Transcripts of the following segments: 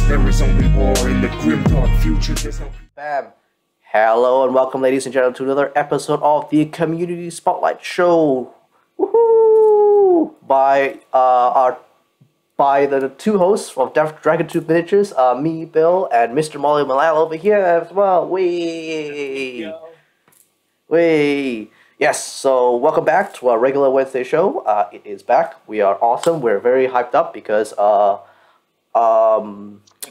There is only war in the grim dark future. Bam! Hello and welcome, ladies and gentlemen, to another episode of the Community Spotlight Show. Woohoo! By the two hosts of Dragon Tooth Miniatures, me, Bill, and Mr. Molly Malal over here as well. Wee! Yes, so welcome back to our regular Wednesday show. It is back. We are awesome. We're very hyped up because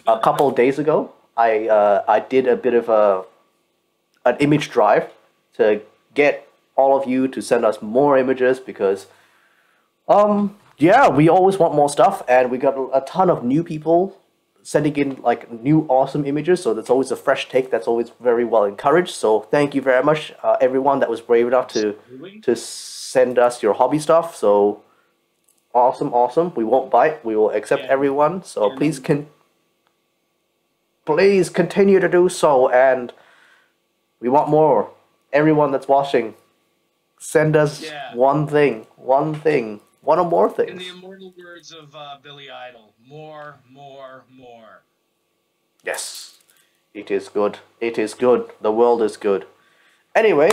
a couple of days ago, I did a bit of an image drive to get all of you to send us more images because yeah, we always want more stuff, and we got a ton of new people sending in like new awesome images, so that's always a fresh take. That's always very well encouraged, so thank you very much, everyone that was brave enough to send us your hobby stuff. So awesome. We won't bite. We will accept everyone, so please continue to do so, and we want more. Everyone that's watching, send us one or more things. In the immortal words of Billy Idol, more. Yes, it is good. It is good. The world is good. Anyway,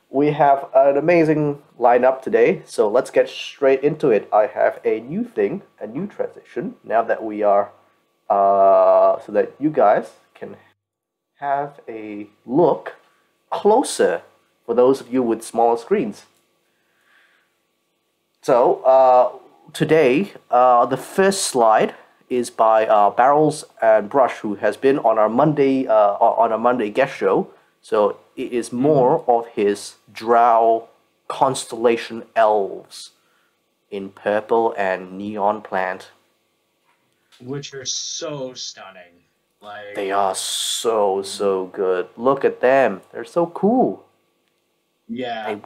we have an amazing lineup today, so let's get straight into it. I have a new thing, a new transition, now that we are, so that you guys can have a look closer for those of you with smaller screens. So, today, the first slide is by Barrels and Brush, who has been on our Monday guest show. So it is more of his Drow constellation elves in purple and neon plant, which are so stunning. Like, they are so good. Look at them; they're so cool. Yeah.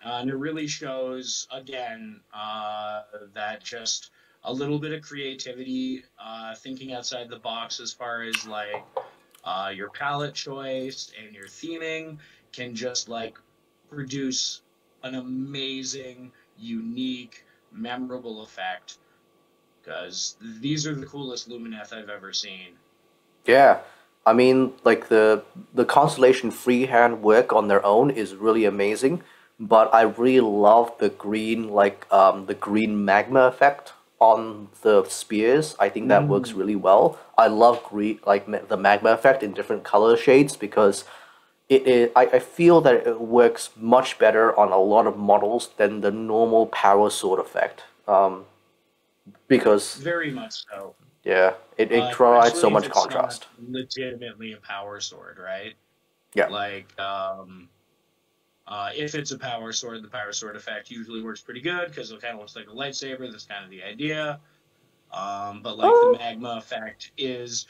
And it really shows, again, that just a little bit of creativity, thinking outside the box as far as, like, your palette choice and your theming can just, like, produce an amazing, unique, memorable effect. Because these are the coolest Lumineth I've ever seen. Yeah. I mean, like, the Constellation freehand work on their own is really amazing. But I really love the green, like, the green magma effect on the spears. I think that works really well. I love green, like, the magma effect in different color shades, because I feel that it works much better on a lot of models than the normal power sword effect. Because very much so. Yeah, it provides so much contrast. Legitimately a power sword, right? Yeah. Like, if it's a power sword, the power sword effect usually works pretty good because it kind of looks like a lightsaber. That's kind of the idea. But like the magma effect is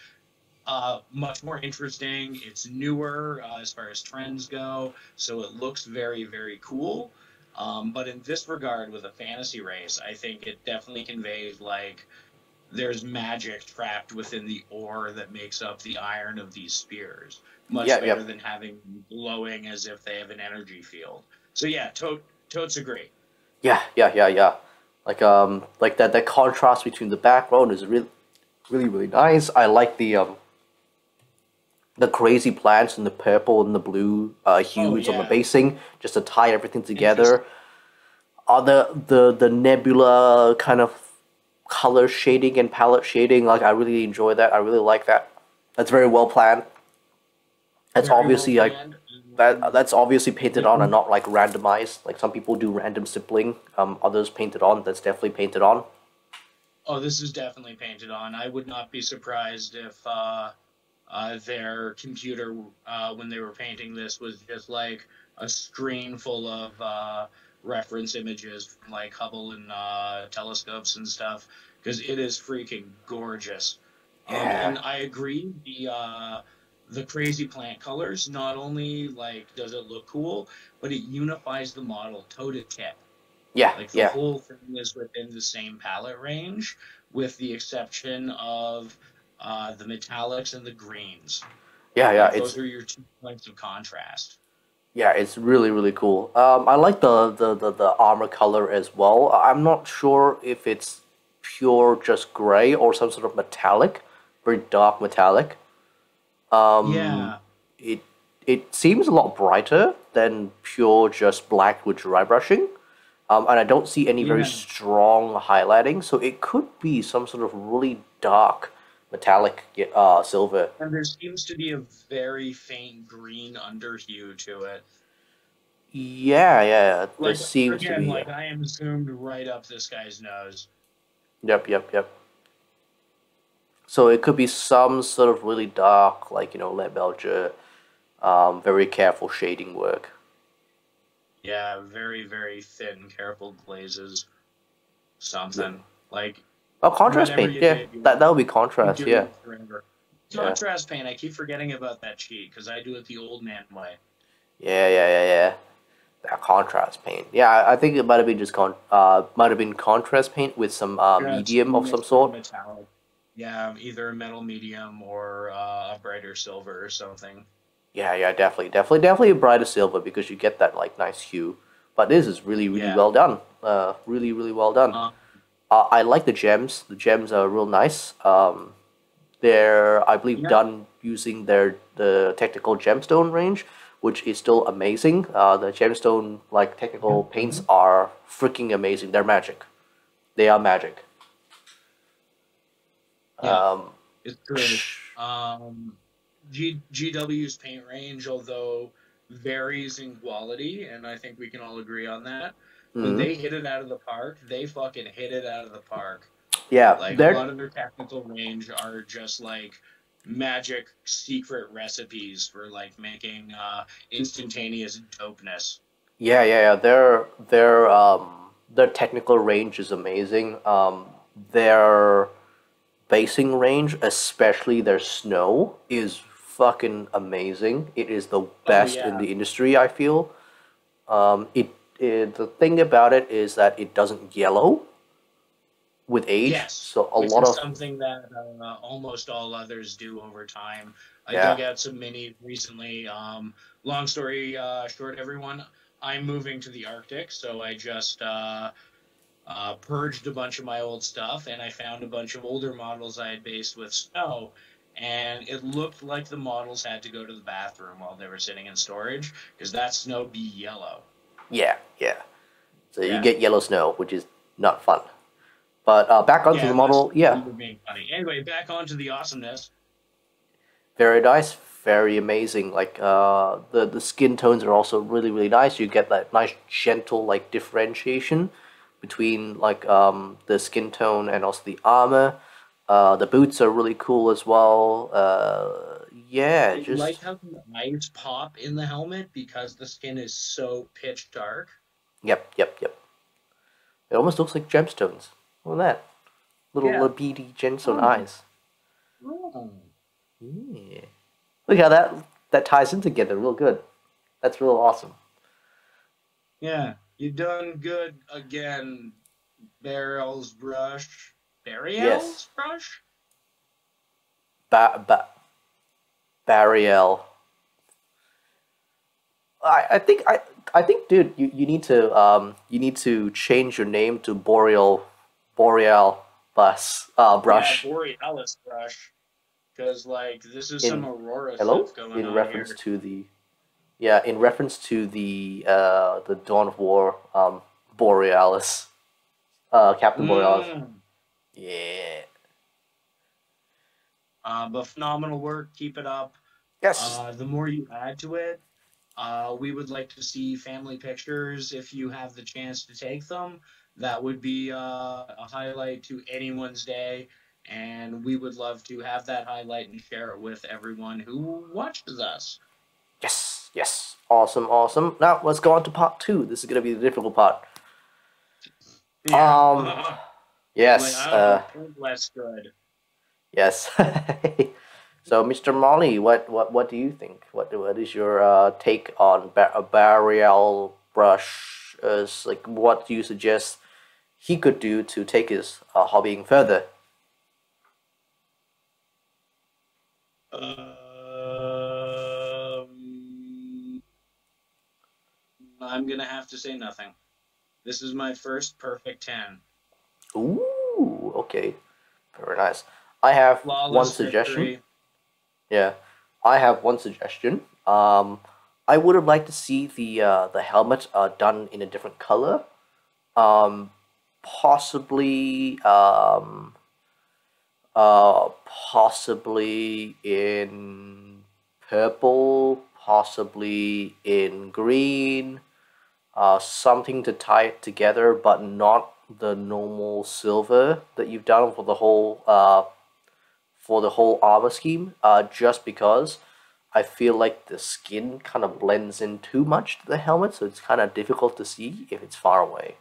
much more interesting. It's newer as far as trends go, so it looks very, very cool. But in this regard, with a fantasy race, I think it definitely conveys, like, there's magic trapped within the ore that makes up the iron of these spears. Much better than having them glowing as if they have an energy field. So yeah, totes agree. Yeah. Like that contrast between the background is really nice. I like the crazy plants and the purple and the blue hues on the basing, just to tie everything together. The nebula kind of color shading and palette shading, like, I really enjoy that. I really like that. That's very well planned. That's obviously that's obviously painted on and not like randomized. Like, some people do random stippling, others painted on. That's definitely painted on. Oh, this is definitely painted on. I would not be surprised if their computer, when they were painting this, was just like a screen full of reference images from, like, Hubble and telescopes and stuff, because it is freaking gorgeous. And I agree, the crazy plant colors, not only, like, does it look cool, but it unifies the model toe to tip. Like, the whole thing is within the same palette range, with the exception of the metallics and the greens. Like, those are your 2 points of contrast. Yeah, it's really cool. I like the armor color as well. I'm not sure if it's pure just gray or some sort of metallic, very dark metallic. Um, Yeah. it it seems a lot brighter than pure just black with dry brushing. And I don't see any very Yeah. strong highlighting, so it could be some sort of really dark metallic silver. And there seems to be a very faint green underhue to it. Yeah, yeah, there Like, seems to again, be. like I am zoomed right up this guy's nose. Yep, yep, yep. So it could be some sort of really dark, like lead belcher, very careful shading work. Yeah, very, very thin, careful glazes. Yep. Something. Like, Oh, contrast whatever paint. you Yeah, did, you that would would be keep contrast. doing Yeah, it forever. yeah, Contrast paint, I keep forgetting about that cheat because I do it the old man way. yeah, yeah, yeah, yeah. That contrast paint. Yeah, I think it might have been just might have been contrast paint with some Just medium of some mixed with sort. metallic. Yeah, either a metal medium or a brighter silver or something. Yeah, yeah, definitely, definitely, definitely a brighter silver because you get that like nice hue. But this is really, really Yeah. well done. Really, really well done. Um, I like the gems. The gems are real nice. They're, I believe, yeah. done using the technical gemstone range, which is still amazing. The gemstone like technical paints Mhm. are freaking amazing. They're magic. They are magic. Yeah, Um, it's true. GW's paint range, although varies in quality, and I think we can all agree on that. When mhm. they hit it out of the park, they fucking hit it out of the park. Yeah, Like a they're lot of their technical range are just like magic secret recipes for like making instantaneous dopeness. yeah. Their technical range is amazing. Their basing range, especially their snow, is fucking amazing. It is the Oh best in yeah. the industry, I feel. The thing about it is that it doesn't yellow with age, Yes, so a which lot is of something that almost all others do over time. I yeah, dug out some minis recently. Long story short, everyone, I'm moving to the Arctic, so I just purged a bunch of my old stuff, and I found a bunch of older models I had based with snow. And it looked like the models had to go to the bathroom while they were sitting in storage because that snow be yellow. yeah, yeah. So you Yeah. get yellow snow, which is not fun. But back onto Yeah, the unless model, yeah, you were being funny. Anyway, back onto the awesomeness. very nice, very amazing. Like the skin tones are also really really nice. You get that nice gentle like differentiation between like the skin tone and also the armor. The boots are really cool as well. Yeah, I like just how the eyes pop in the helmet because the skin is so pitch dark. yep, yep, yep. It almost looks like gemstones. Look at that little Yeah. beady gemstone Oh. eyes. Oh. Yeah. Look how that ties in together real good. That's real awesome. Yeah. You done good again, Barrel's brush. Yes. Barrel's brush? Ba ba Bariel. I think dude you need to change your name to Boreal Yeah, brush. Borealis brush. Because, like, this is some In Aurora hello? stuff going In on reference here. to the yeah, in reference to the Dawn of War Borealis. Captain Borealis. Mm. Yeah. But phenomenal work. Keep it up. Yes. The more you add to it, we would like to see family pictures if you have the chance to take them. That would be a highlight to anyone's day, and we would love to have that highlight and share it with everyone who watches us. Yes. Yes. Awesome, awesome. Now let's go on to part two. This is gonna be the difficult part. Yeah. Um Like, yes, I don't know, paint less good. yes. So, Mr. Molly, what do you think? What is your take on a Barial brush? Like, what do you suggest he could do to take his hobbying further? Um, I'm gonna have to say nothing. This is my first perfect 10. Ooh, okay, very nice. I have one Flawless suggestion. victory. Yeah, I have one suggestion. I would have liked to see the helmet done in a different color. Um, possibly possibly in purple, possibly in green. Something to tie it together, but not the normal silver that you've done for the whole armor scheme. Just because I feel like the skin kind of blends in too much to the helmet, so it's kind of difficult to see if it's far away.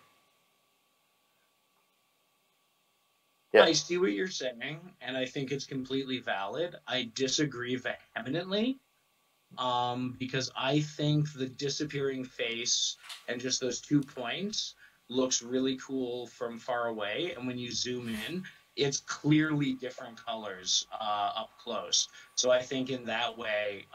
Yeah. I see what you're saying, and I think it's completely valid. I disagree vehemently, because I think the disappearing face and just those 2 points looks really cool from far away, and when you zoom in, it's clearly different colors up close. So I think in that way,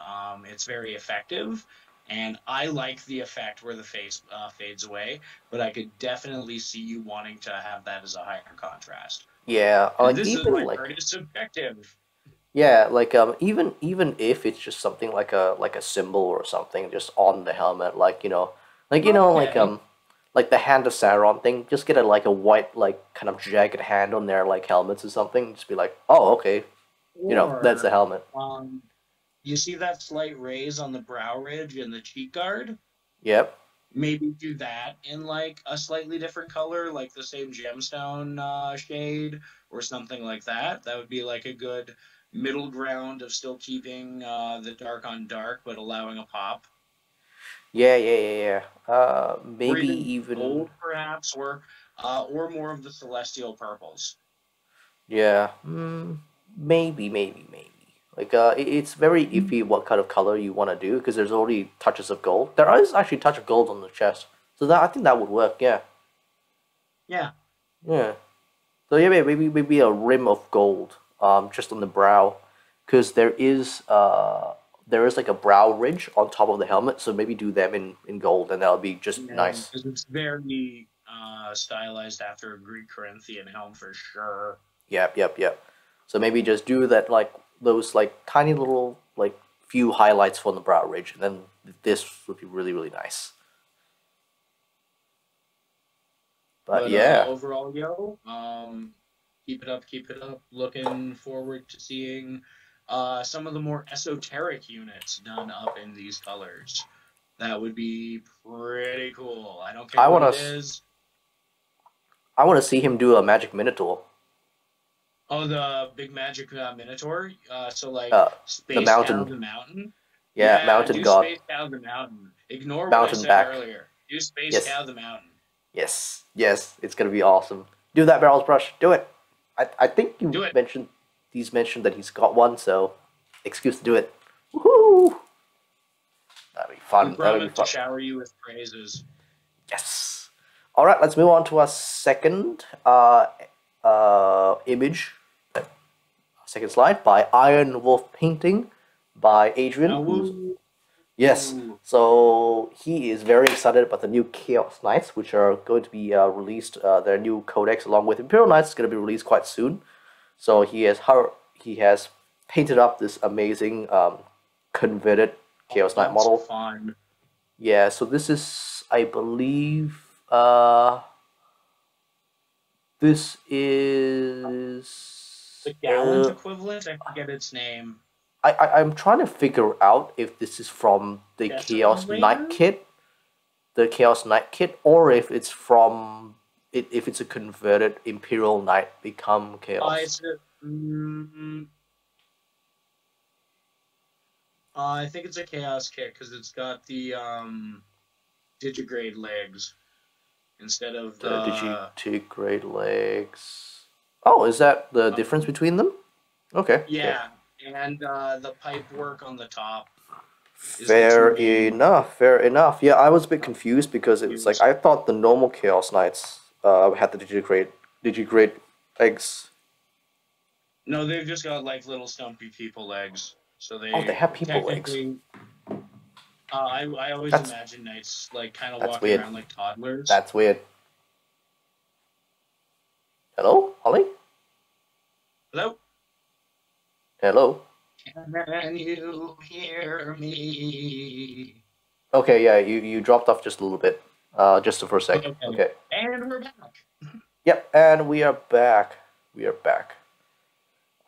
it's very effective. And I like the effect where the face fades away, but I could definitely see you wanting to have that as a higher contrast. Yeah, And like this is even my like part is subjective. yeah, like even if it's just something like a symbol or something just on the helmet, Okay. like the hand of Sauron thing, just get like a white like kind of jagged hand on their like helmets or something. Just be like, oh okay, that's the Or helmet. um, you see that slight raise on the brow ridge and the cheek guard? Yep. Maybe do that in like a slightly different color, like the same gemstone shade or something like that. That would be like a good middle ground of still keeping the dark on dark, but allowing a pop. Yeah. Or Maybe even even gold, perhaps, or more of the celestial purples. yeah. Maybe. Like it's very iffy what kind of color you want to do because there's already touches of gold. There is actually touch of gold on the chest, so that I think that would work. Yeah. Yeah. Yeah. So yeah, maybe a rim of gold, just on the brow, because there is like a brow ridge on top of the helmet. So maybe do them in gold, and that'll be just Yeah, nice. because it's very stylized after a Greek Corinthian helm for sure. Yep. So maybe just do that like those like tiny little like few highlights from the brow ridge, and then this would be really nice. But But yeah, overall, yo, keep it up, keep it up. Looking forward to seeing some of the more esoteric units done up in these colors. That would be pretty cool. I don't care I what wanna it s- is. I wanna see him do a magic minotaur. Oh, the big magic minotaur. So like Uh, the Space Cow mountain, the Mountain. yeah, Yeah, mountain do god, Space Cow the Mountain. Ignore what I mountain said back. earlier. Do Space Yes. Cow the Mountain. Yes, it's gonna be awesome. Do that barrels brush. Do it. I think Do it. he's mentioned that he's got one, so excuse to do it. Woohoo! That'd be We fun. That'd be promise to fun. shower you with praises. Yes. All right, let's move on to our second image. Second slide by Iron Wolf Painting by Adrian, who's Woo. yes. So he is very excited about the new Chaos Knights, which are going to be released. Their new codex, along with Imperial Knights, is going to be released quite soon. So he has painted up this amazing converted Chaos Knight That's model. fun. Yeah. So this is, I believe, this is The gallant equivalent, I forget its name. I'm trying to figure out if this is from the Chaos Knight Desolator? kit, or if it's from if it's a converted Imperial Knight become Chaos. I think it's a Chaos kit because it's got the digigrade legs instead of The the Digigrade legs. Oh, is that the difference um, between them? Okay. yeah, and the pipe work on the top is the two Fair main. enough. Fair enough. Yeah, I was a bit confused because it was like I thought the normal Chaos Knights had the Digigrade eggs. No, they've just got like little stumpy people legs, so Oh, they they have people legs. technically. I always That's imagine knights like kind of that's walking weird. around like toddlers. That's weird. Hello, Holly. Hello. Hello? Can you hear me? Okay, yeah, you dropped off just a little bit. Just for a sec. Okay. Okay. And we're back. Yep, and we are back. We are back.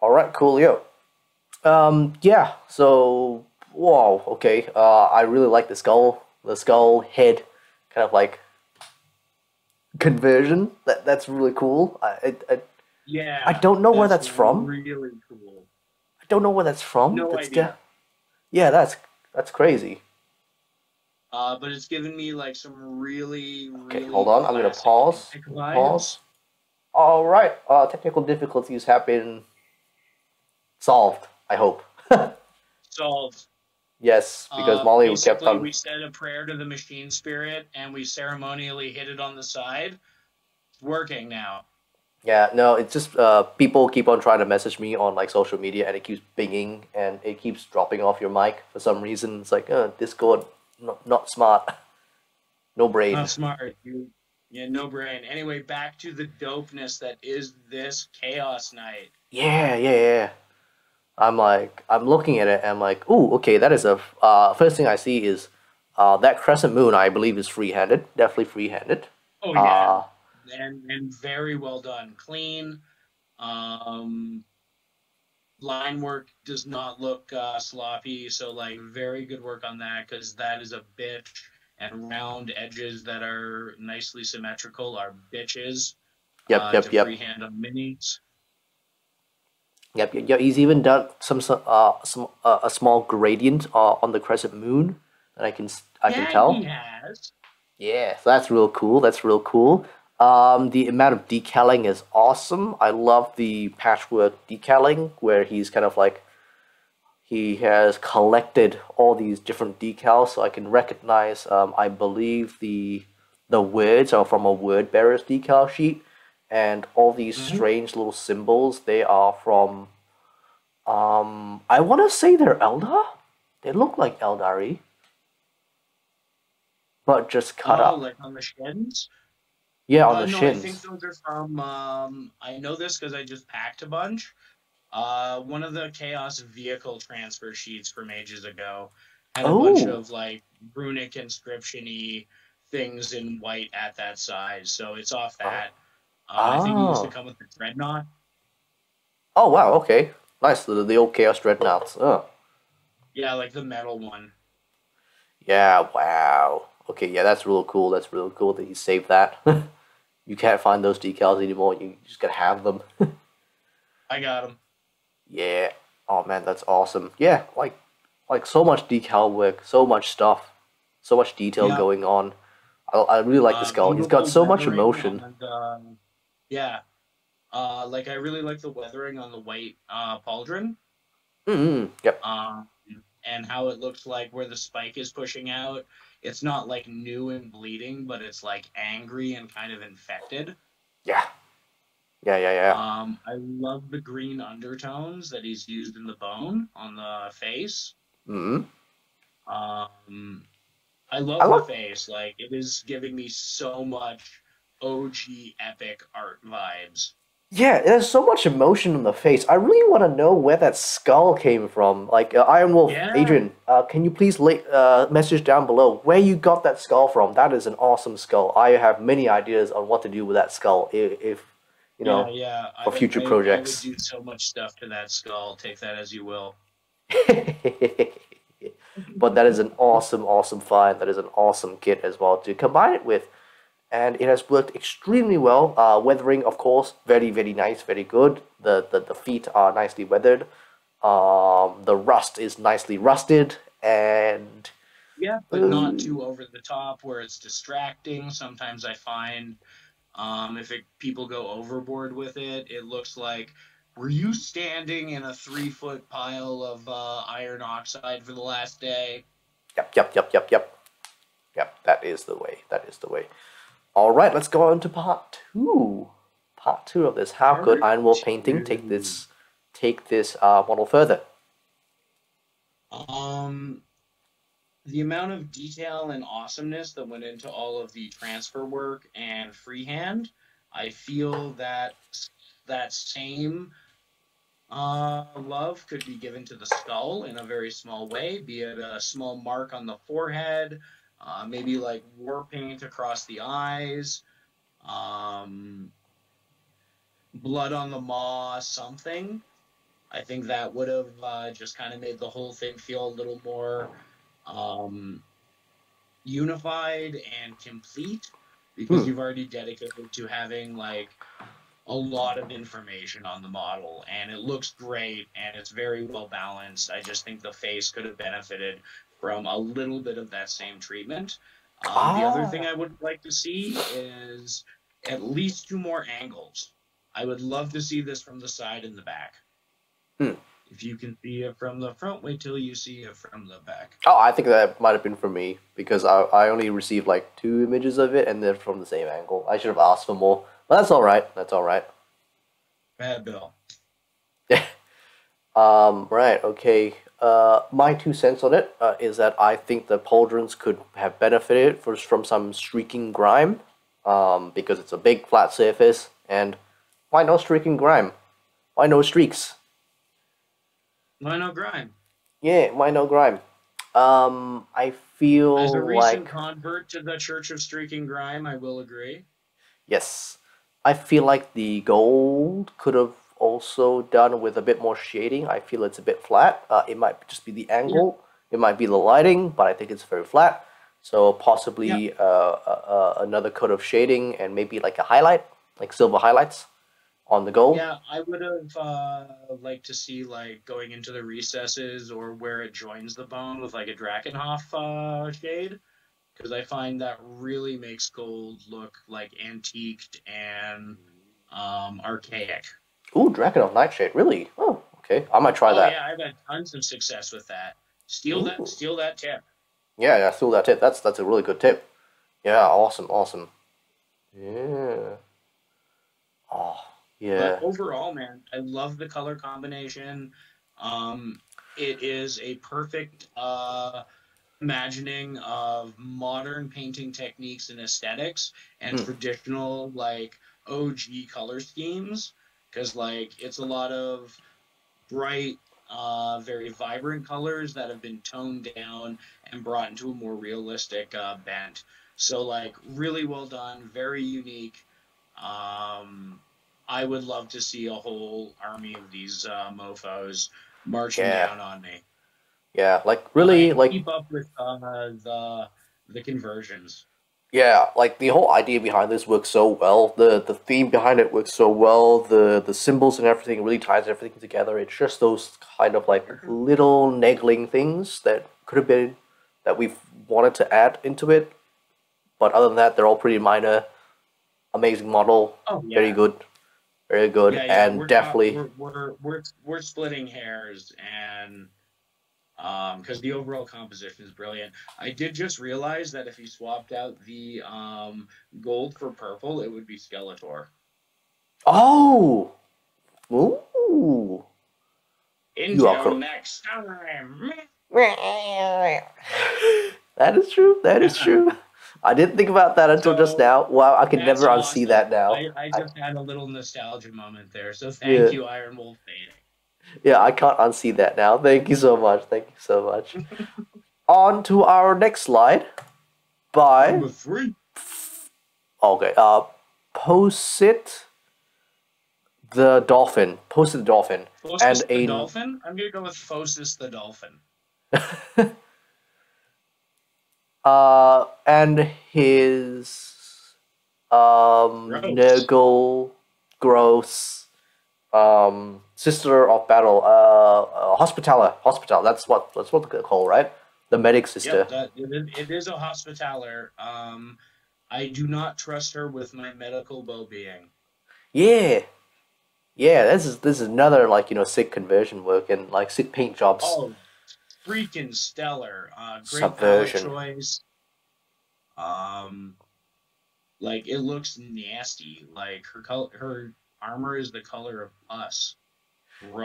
Alright, coolio. Yeah, so wow, okay. I really like the skull head kind of like conversion. That's really cool. I Yeah, don't know where that's that's from. really cool. I don't know where that's from. No idea. Yeah, that's crazy. But it's given me like some really, Okay, hold really on. I'm gonna classic pause. Mythic I'm gonna pause. vibes. All right. Technical difficulties have been solved. I hope. Solved. Yes, because Molly kept Basically, on. we said a prayer to the machine spirit, and we ceremonially hit it on the side. It's working now. Yeah, no, it's just people keep on trying to message me on like social media, and it keeps pinging, and it keeps dropping off your mic for some reason. It's like, Discord, not smart, no brain. Not smart. Yeah, no brain. Anyway, back to the dopeness that is this Chaos Night. Yeah, yeah, yeah. I'm looking at it, and I'm like, ooh, okay, that is a. First thing I see is, that crescent moon. I believe is free-handed, definitely free-handed. Oh yeah, Uh, and very well done. Clean. Um, Line work does not look sloppy, so like very good work on that because that is a bitch. And round edges that are nicely symmetrical are bitches yep, yep, to yep. freehand on minis. Yep, yep, yep. He's even done some a small gradient on the crescent moon that I can Yeah, he tell. has. Yeah, so that's real cool. That's real cool. The amount of decaling is awesome. I love the patchwork decaling where he's kind of like he has collected all these different decals, so I can recognize. I believe the words are from a word bearer's decal sheet, and all these Mm-hmm. strange little symbols they are from. I want to say they're Eldar. They look like Eldari, but just cut Oh, up. like on the shins? Yeah, on the No, I think shins. those are from. I know this because I just packed a bunch. One of the Chaos vehicle transfer sheets from ages ago had a bunch Oh, of like runic inscription-y things in white at that size, so it's off oh, that. I think it used to oh, come with the dreadnought. oh! Wow. Okay, nice. The old Chaos Dreadnoughts. Oh, Yeah, like the metal one. yeah. Wow. Okay, yeah, that's real cool. That's real cool that you saved that. You can't find those decals anymore. You just gotta have them. I got them. Yeah. Oh man, that's awesome. Yeah, like so much decal work, so much stuff, so much detail Yeah. going on. I really like the skull. He's got Beautiful so much weathering emotion. on the. Yeah. Like I really like the weathering on the white pauldron. Yep. Um, and how it looks like where the spike is pushing out. It's not like new and bleeding, but it's like angry and kind of infected. Yeah. Yeah. Yeah. Yeah. I love the green undertones that he's used in the bone on the face. Mm-hmm. Um, I I love the love. face. Like it is giving me so much OG epic art vibes. Yeah, there's so much emotion on the face. I really want to know where that skull came from. Like Iron Wolf, Yeah, Adrian, can you please message down below where you got that skull from? That is an awesome skull. I have many ideas on what to do with that skull if you yeah, know, yeah. for future I would projects. do so much stuff to that skull. Take that as you will. But that is an awesome, awesome find. That is an awesome kit as well to combine it with. And it has worked extremely well. Weathering, of course, very, very nice, very good. The feet are nicely weathered. The rust is nicely rusted. And Yeah, but not uh, too over the top where it's distracting. Sometimes I find if people go overboard with it, it looks like were you standing in a 3 foot pile of iron oxide for the last day? yep, yep, yep, yep, yep. Yep, that is the way. That is the way. All right, let's go on to part two. Part two of this. How could Part Iron Wolf painting two. take this model further? Um, the amount of detail and awesomeness that went into all of the transfer work and freehand, I feel that that same Love could be given to the skull in a very small way, be it a small mark on the forehead, maybe like war paint across the eyes, um, blood on the maw, something. I think that would have just kind of made the whole thing feel a little more um, unified and complete because Hmm. you've already dedicated to having like a lot of information on the model and it looks great and it's very well balanced. I just think the face could have benefited from a little bit of that same treatment. The other thing Ah. I would like to see is at least two more angles. I would love to see this from the side and the back. Hmm. If you can see it from the front, wait till you see it from the back. Oh, I think that might have been for me because I only received like 2 images of it and they're from the same angle. I should have asked for more, but that's all right. That's all right. Bad Bill. Yeah. Right. Okay. My 2 cents on it is that I think the pauldrons could have benefited from some streaking grime, because it's a big flat surface, and why no streaking grime? Why no streaks? Why no grime? Yeah, why no grime? I As a feel recent like convert to the Church of Streaking Grime, I will agree. yes, I feel like the gold could have also done with a bit more shading. I feel it's a bit flat. It might just be the Yeah, angle, it might be the lighting, but I think it's very flat. So yeah, possibly another coat of shading and maybe like a highlight, like silver highlights on the gold. yeah. I would have liked to see like going into the recesses or where it joins the bone with like a Drakenhof shade, because I find that really makes gold look like antiqued and archaic. Ooh, Dragon of Nightshade, really? Oh, okay. I might try Oh that. yeah, I've had tons of success with that. Ooh. Steal that tip. Yeah, yeah, still that tip. That's a really good tip. Yeah, awesome, awesome. Yeah. Oh, But yeah. overall, man, I love the color combination. Um, it is a perfect imagining of modern painting techniques and aesthetics and Hmm. traditional like OG color schemes. Because like it's a lot of bright, very vibrant colors that have been toned down and brought into a more realistic bent. So like really well done, very unique. Um, I would love to see a whole army of these mofo's marching Yeah. down on me Yeah, like really, and like keep up with the conversions. yeah, like the whole idea behind this works so well. The theme behind it works so well. The symbols and everything really ties everything together. It's just those kind of like little niggling things that could have been that we've wanted to add into it, but other than that, they're all pretty minor. Amazing model, Oh very yeah, good, very good, yeah, yeah. and definitely We're splitting hairs and because the overall composition is brilliant. I did just realize that if you swapped out the gold for purple, it would be Skeletor. oh, ooh, you are Until correct. next time. That is true. That is true. I didn't think about that until just So now. Wow, I could that's never unsee awesome. that now. I I just had a little nostalgia moment there. So thank yeah you, Iron Wolf Fading. yeah I can't unsee that now. Thank you so much. Thank you so much. On to our next slide by Number 3. okay Posit the Dolphin. Posit the Dolphin and Phosis the a Dolphin? I'm going to go with Phosis the Dolphin. and his Gross. Nurgle gross sister of battle hospital, that's what they call, right? The medic Yep, sister. it is a hospitaller. I do not trust her with my medical well-being. Yeah, yeah, this is another, like, sick conversion work and like sick paint jobs. Oh, freaking stellar! Great palette Subversion. choice. Um, like it looks nasty. Like her armor is the color of pus.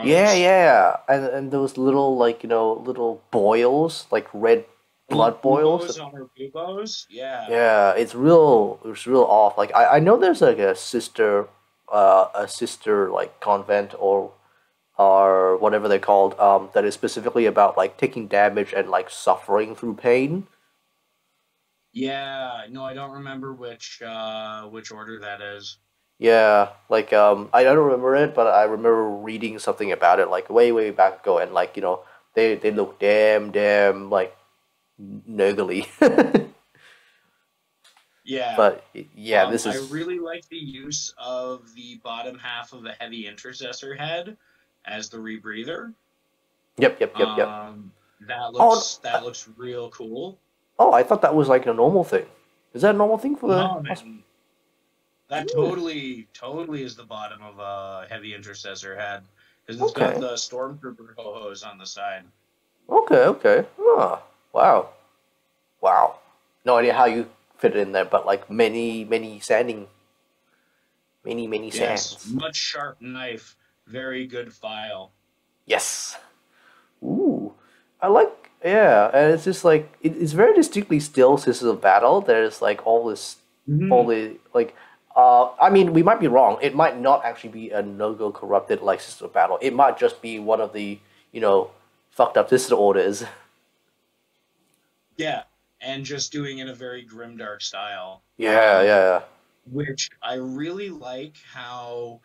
Yeah, Gross. yeah, and those little, like, little boils, like red Little blood boils. buboes on her buboes. Yeah. Yeah, it's real off. Like I know there's like a sister like convent or or whatever they're called, that is specifically about like taking damage and like suffering through pain. Yeah, no, I don't remember which order that is. Yeah, like I don't remember it, but I remember reading something about it like way back ago, and like they look damn like nurgly. Yeah. But yeah, this I is really like the use of the bottom half of the heavy intercessor head as the rebreather. yep. Oh, That looks real cool. oh, I thought that was like a normal thing. Is that a normal thing for the? No, man, that totally is the bottom of a heavy intercessor head because it's got Okay, the stormtrooper ho-hos on the side. okay. Oh, wow. No idea how you fit it in there, but like many sanding, many Yes, sands. much sharp knife, very good file. Yes. Ooh, I like, yeah, and it's just like it's very distinctly still Sisters of Battle. There's like all Mhm. the like. I mean, we might be wrong. It might not actually be a no-go corrupted like Sisters of Battle. It might just be one of the fucked up sister orders. Yeah, and just doing it in a very grimdark style. Yeah. Which I really like how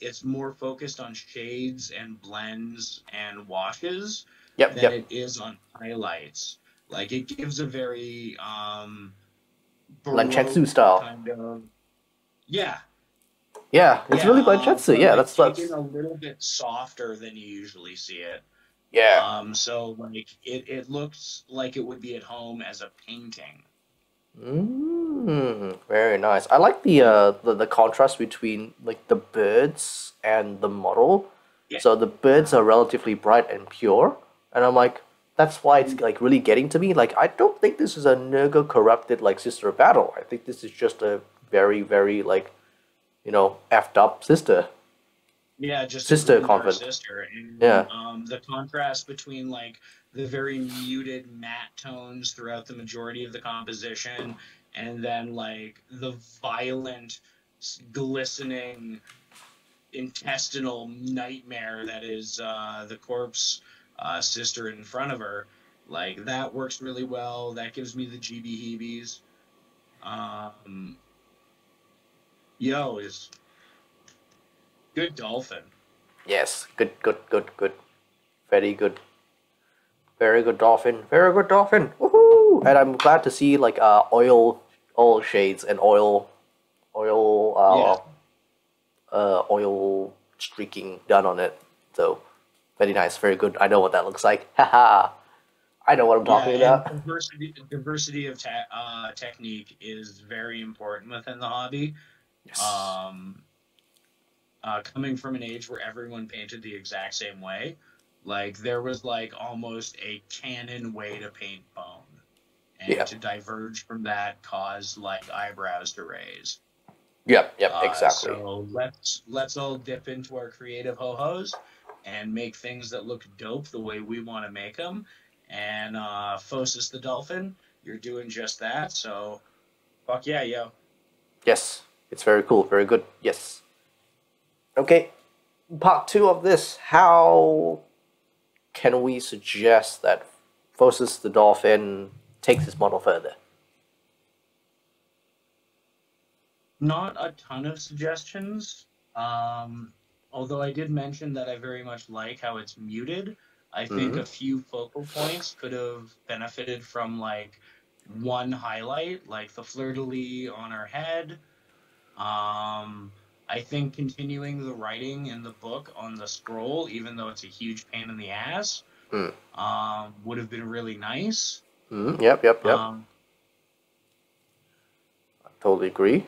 it's more focused on shades and blends and washes than Yep. it is on highlights. Like it gives a very Lanchetsu baroque style. kind of yeah, Yeah, it's really Lanchetsu. but Yeah, like taken that's a little bit softer than you usually see it. yeah. So like it looks like it would be at home as a painting. Very nice. I like the contrast between like the birds and the model. Yeah. So the birds are relatively bright and pure, and I'm like, that's why it's like really getting to me. Like, I don't think this is a Nurgle corrupted like Sister of Battle. I think this is just a very like effed up Yeah, just a sister grimdark convent. sister, and Yeah. the contrast between like the very muted matte tones throughout the majority of the composition, and then like the violent, glistening intestinal nightmare that is the corpse sister in front of her. Like that works really well. That gives me the GBHeebies. Um, is good dolphin. Yes. Good. Very good. Very good dolphin. Very good dolphin. Woohoo! And I'm glad to see like oil shades and oil Yeah. oil streaking done on it. So very nice, very good. I know what that looks like. Haha. I know what I'm Yeah, talking and about. diversity of technique is very important within the hobby. Yes. Um, Coming from an age where everyone painted the exact same way, like there was like almost a canon way to paint bone, and Yeah. to diverge from that caused like eyebrows to raise. Yep, exactly. So let's all dip into our creative ho-hos and make things that look dope the way we want to make them. And Phosis the dolphin, you're doing just that. So fuck yeah, yo. Yes. It's very cool, very good. Yes. Okay. Part two of this. How can we suggest that Phosis the dolphin takes his model further? Not a ton of suggestions. Although I did mention that I very much like how it's muted. I think Mm-hmm. a few focal points could have benefited from like one highlight, like the fleur-de-lis on her head. I think continuing the writing in the book on the scroll, even though it's a huge pain in the ass, Mm. would have been really nice. Mm. Yep. Um, I totally agree.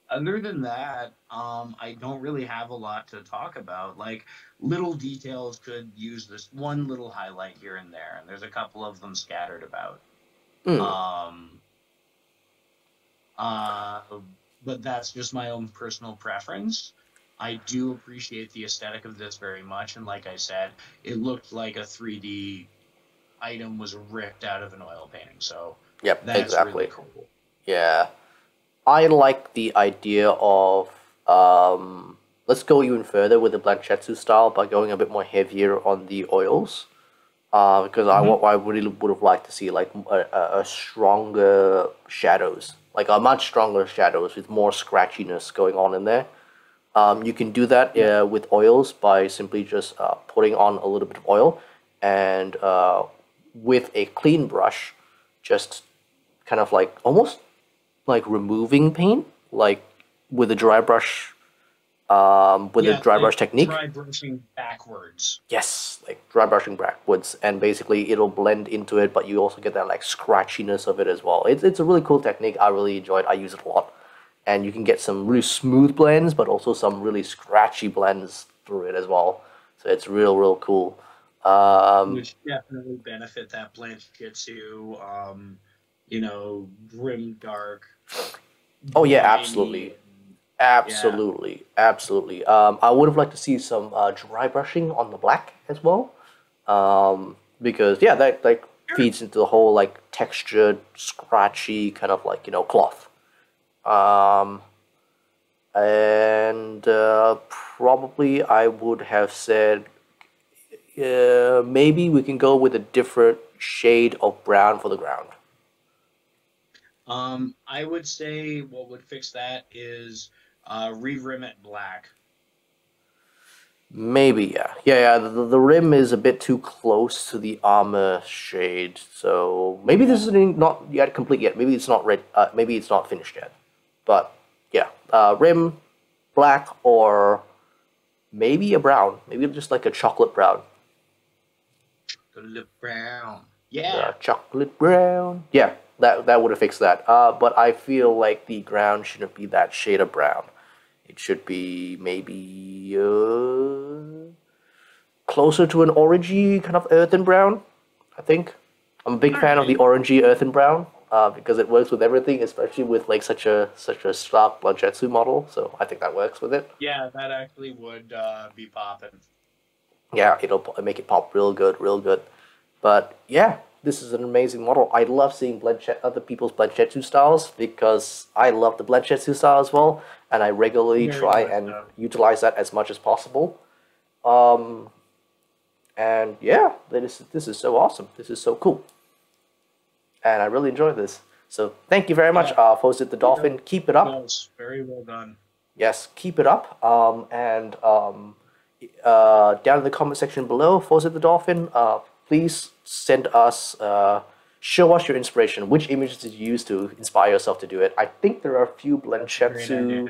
Other than that, I don't really have a lot to talk about. Like little details could use this one little highlight here and there, and there's a couple of them scattered about. Mm. Um, uh, but that's just my own personal preference. I do appreciate the aesthetic of this very much, and like I said, it looked like a 3D item was ripped out of an oil painting, so Yep, that's really exactly. cool. Yeah. I like the idea of let's go even further with the Blanchetsu style by going a bit more heavier on the oils. Because I really would have liked to see like a stronger shadows, like a much stronger shadows with more scratchiness going on in there. You can do that with oils by simply just putting on a little bit of oil and with a clean brush, just kind of like almost like removing paint, like with a dry brush, with a dry brush technique. Dry brushing backwards. Yes, like dry brushing backwards, and basically it'll blend into it, but you also get that like scratchiness of it as well. It's a really cool technique. I really enjoyed. I use it a lot, and you can get some really smooth blends, but also some really scratchy blends through it as well. So it's real cool. Which definitely benefit that Blanchetsu, grim dark. Oh yeah, grimy. absolutely. Absolutely. I would have liked to see some dry brushing on the black as well, because that like feeds into the whole like textured, scratchy kind of like cloth. And probably I would have said maybe we can go with a different shade of brown for the ground. I would say what would fix that is re-rim it black. Maybe, yeah. The rim is a bit too close to the armor shade, so maybe this isn't not yet complete yet. Maybe it's not red. Maybe it's not finished yet. But yeah, rim black or maybe a brown. Maybe just like a chocolate brown. Chocolate brown. Yeah. Chocolate brown. Yeah, that would have fixed that. But I feel like the ground shouldn't be that shade of brown. It should be maybe closer to an orangey kind of earthen brown, I think. I'm a big fan of the orangey earthen brown because it works with everything, especially with like such a stark Blanchetsu model. So I think that works with it. Yeah, that actually would be popping. Yeah, it'll make it pop real good. But yeah, this is an amazing model. I love seeing other people's Blanchetsu styles because I love the Blanchetsu style as well, and I regularly try and utilize that as much as possible. And yeah, this is so awesome. This is so cool, and I really enjoy this. So thank you very much, Fawcett the Dolphin. Keep it up. Yes, very well done. Yes, keep it up. And down in the comment section below, Fawcett the Dolphin, please send us, show us your inspiration. Which images did you use to inspire yourself to do it? I think there are a few Blanchetsu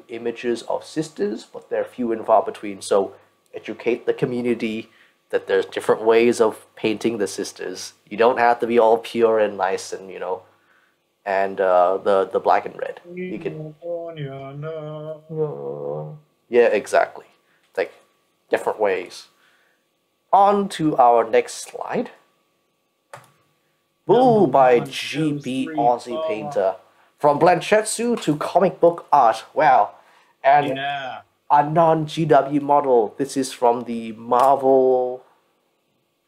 images of sisters, but they're few and far between. So educate the community that there's different ways of painting the sisters. You don't have to be all pure and nice and and the black and red. You can. Yeah, exactly. Like different ways. On to our next slide. Boo by GB Aussie Painter. From Blanchetsu to comic book art. Wow. And a non-GW model. This is from the Marvel...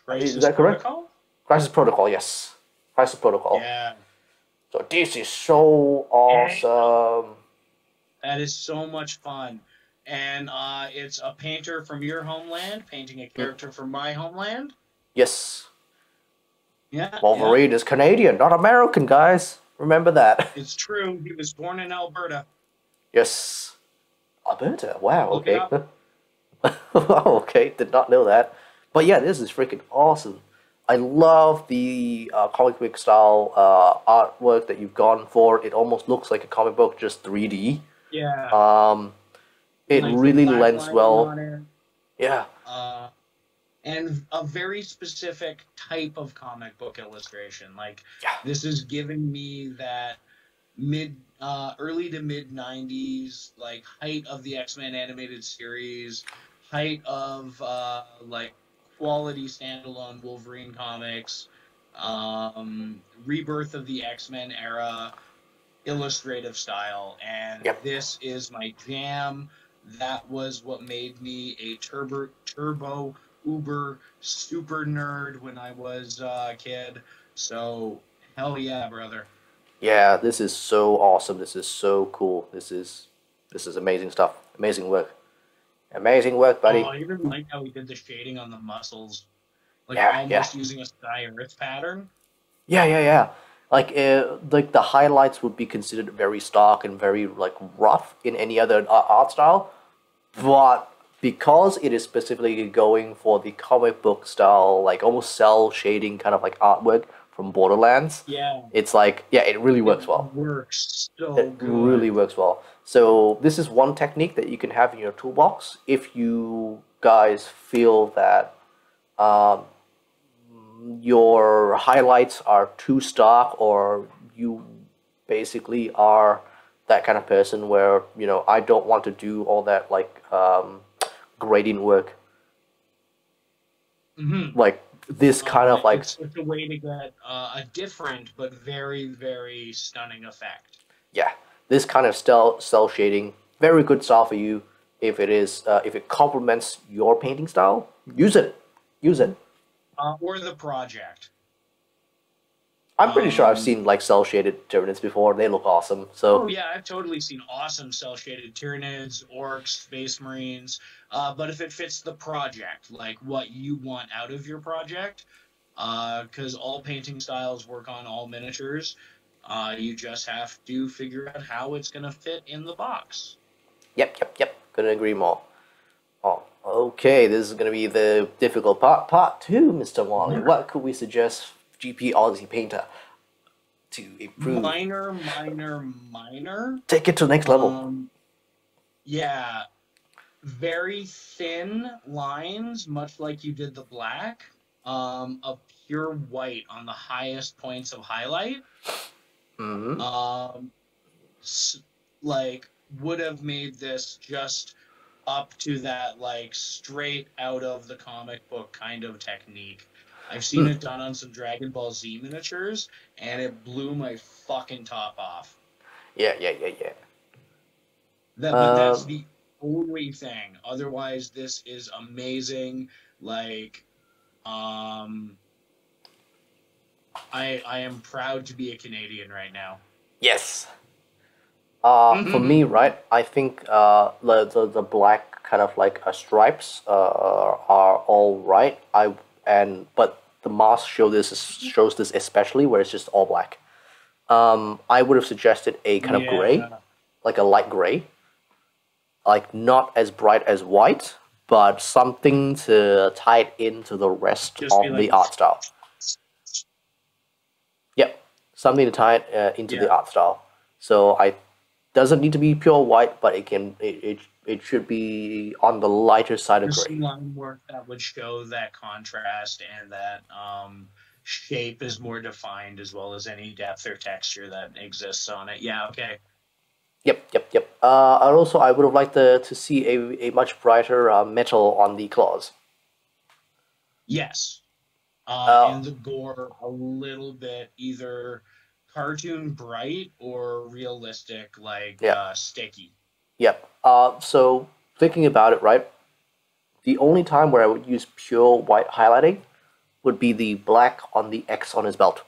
Crisis is that correct? Protocol? Crisis Protocol, yes. Crisis Protocol. Yeah. So this is so awesome. That is so much fun. And it's a painter from your homeland painting a character from my homeland. Yes. Yeah. Wolverine is Canadian, not American, guys. Remember that. It's true. He was born in Alberta. Yes. Alberta? Wow, Look okay. Oh, okay, did not know that. But yeah, this is freaking awesome. I love the comic book style artwork that you've gone for. It almost looks like a comic book, just 3D. Yeah. It Like really lends well. Yeah. And a very specific type of comic book illustration. Like this is giving me that early to mid 90s like height of the X-Men animated series, height of like quality standalone Wolverine comics, rebirth of the X-Men era illustrative style, and this is my jam. That was what made me a turbo uber super nerd when I was a kid. So hell yeah, brother. Yeah, this is so awesome. This is so cool. This is This is amazing stuff. Amazing work. Amazing work, buddy. Oh, I even like how he did the shading on the muscles, like Yeah, yeah. almost using a sky earth pattern. Yeah. Like the highlights would be considered very stark and very like rough in any other art style, but because it is specifically going for the comic book style, like almost cell shading kind of like artwork from Borderlands, Yeah, it's like yeah, it really works it well. works so It good. really works well. So this is one technique that you can have in your toolbox if you guys feel that um, your highlights are too stark, or you basically are that kind of person where I don't want to do all that like gradient work, Mm-hmm. like this kind of like It's a way to get a different but very, very stunning effect. yeah, this kind of cell shading, very good style for you. If it is if it complements your painting style, use it. Or the project. I'm pretty sure I've seen like cell shaded Tyranids before. They look awesome. So Oh yeah, I've totally seen awesome cell-shaded Tyranids, Orcs, Space Marines. But if it fits the project, like what you want out of your project, because all painting styles work on all miniatures, you just have to figure out how it's going to fit in the box. yep. Couldn't agree more. Oh, okay. This is gonna be the difficult part. Part two, Mr. Wally. What could we suggest GP Odyssey Painter to improve? Minor. Take it to the next level. Yeah, very thin lines, much like you did the black. Of pure white on the highest points of highlight. Mm-hmm. Like would have made this just up to that like straight out of the comic book kind of technique. I've seen it done on some Dragon Ball Z miniatures, and it blew my fucking top off. Yeah. But that's the only thing. Otherwise, this is amazing. Like, I am proud to be a Canadian right now. Yes. For me, right, I think the black kind of like stripes are all right. But the mask shows this especially where it's just all black. I would have suggested a kind of gray, like a light gray, like not as bright as white, but something to tie it into the rest Just of be the like- art style. Yep, something to tie it into the art style. So doesn't need to be pure white, but it should be on the lighter side of There's gray. some line work that would show that contrast and that shape is more defined, as well as any depth or texture that exists on it. Yeah, okay. Yep. And also, I would have liked to see a much brighter metal on the claws. Yes. And the gore a little bit either cartoon bright or realistic, like sticky. Yep. So thinking about it, right, the only time where I would use pure white highlighting would be the black on the X on his belt.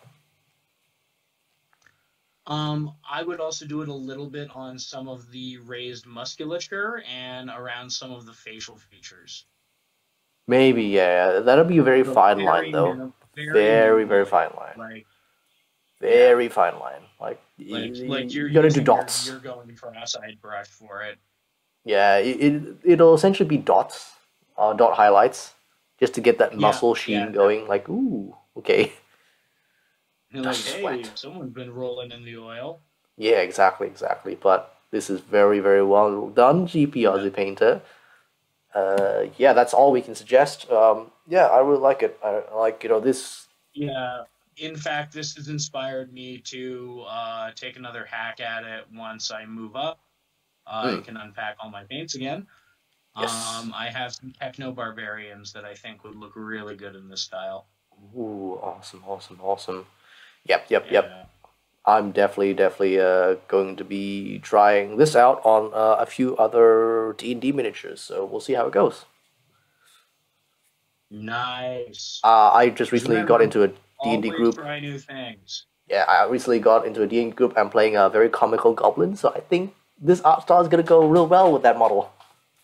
I would also do it a little bit on some of the raised musculature and around some of the facial features. Maybe, yeah. That'll be a very fine line, though. Very fine line. Like very fine line. Like you're gotta do dots. You're going cross-eyed brush for it. Yeah, it'll essentially be dots, dot highlights, just to get that muscle sheen going. Like, ooh, okay. You're like, hey, someone's been rolling in the oil. Yeah, exactly. But this is very well done, GP Aussie Painter. Yeah, that's all we can suggest. Yeah, I really like it. I like this. Yeah, in fact, this has inspired me to take another hack at it once I move up. I can unpack all my paints again. Yes. I have some techno barbarians that I think would look really good in this style. Ooh, awesome. Yep. I'm definitely going to be trying this out on a few other D&D miniatures, so we'll see how it goes. Nice. I just recently got into a D&D group. Try new things. Yeah, I recently got into a D&D group. I'm playing a very comical goblin, so I think this art style is gonna go real well with that model.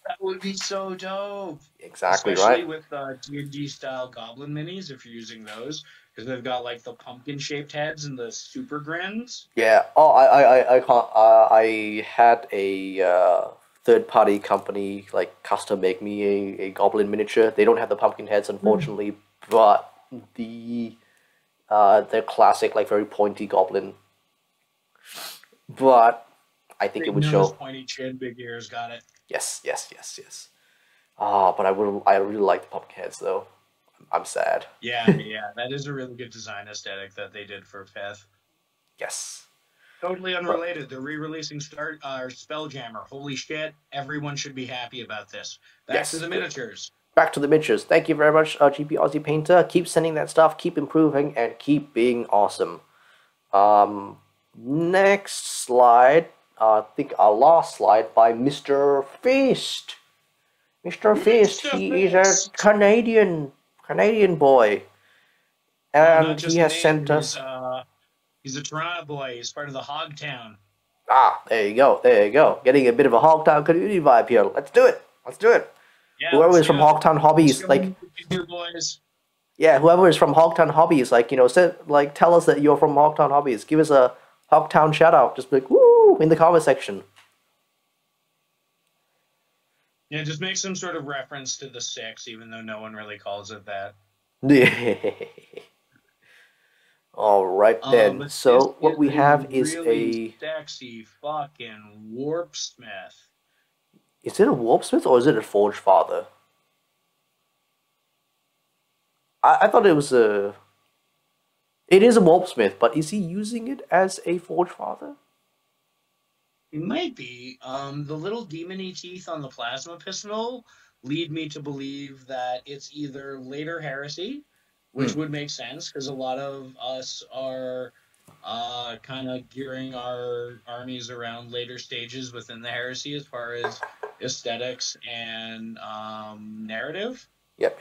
That would be so dope. Exactly Especially right. with D&D style goblin minis, if you're using those, because they've got like the pumpkin shaped heads and the super grins. Yeah. Oh, I can't. I had a third party company like custom make me a goblin miniature. They don't have the pumpkin heads, unfortunately, but their classic like very pointy goblin. But I think it Big would nose, show. pointy chin, big ears, got it. Yes, yes, yes, yes. Ah, but I really like the pumpkin heads though. I'm sad. Yeah, yeah, that is a really good design aesthetic that they did for Fifth. Yes. Totally But unrelated. They're re-releasing Spelljammer. Holy shit! Everyone should be happy about this. Back to yes, the good. miniatures. Back to the miniatures. Thank you very much, GP Aussie Painter. Keep sending that stuff. Keep improving and keep being awesome. Next slide. I think our last slide by Mr. Fist. Mr. Fist. Mr. He is a Fist! Canadian boy, Oh, not and he just has Canadian. sent us. He's a Toronto boy. He's part of the Hogtown. Ah, there you go. There you go. Getting a bit of a Hogtown community vibe here. Let's do it. Let's do it. Yeah, Whoever let's is from do it. Hogtown Hobbies, Let's like. go, here, boys. Yeah, whoever is from Hogtown Hobbies, like, tell us that you're from Hogtown Hobbies. Give us a Hogtown shout out. Just be like, woo, in the comment section. Yeah, just make some sort of reference to the six, even though no one really calls it that. All right then. So what we have is really sexy fucking Warpsmith. Is it a Warpsmith or is it a Forge Father? I thought it was a. It is a Warpsmith, but is he using it as a Forge Father? It might be. The little demony teeth on the plasma pistol lead me to believe that it's either later heresy, which would make sense because a lot of us are kind of gearing our armies around later stages within the heresy as far as aesthetics and narrative. Yep.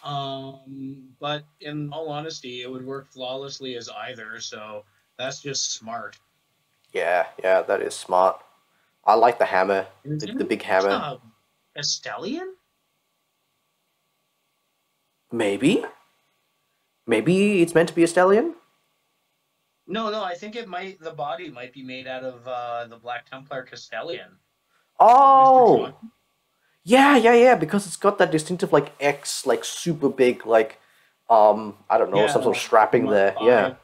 But in all honesty, it would work flawlessly as either, so that's just smart. Yeah, that is smart. I like the hammer, the big hammer. Castellian? Maybe it's meant to be a stallion. No, I think the body might be made out of the Black Templar Castellian. Oh, yeah, because it's got that distinctive like X, like super big, like I don't know, some sort of strapping there. Yeah.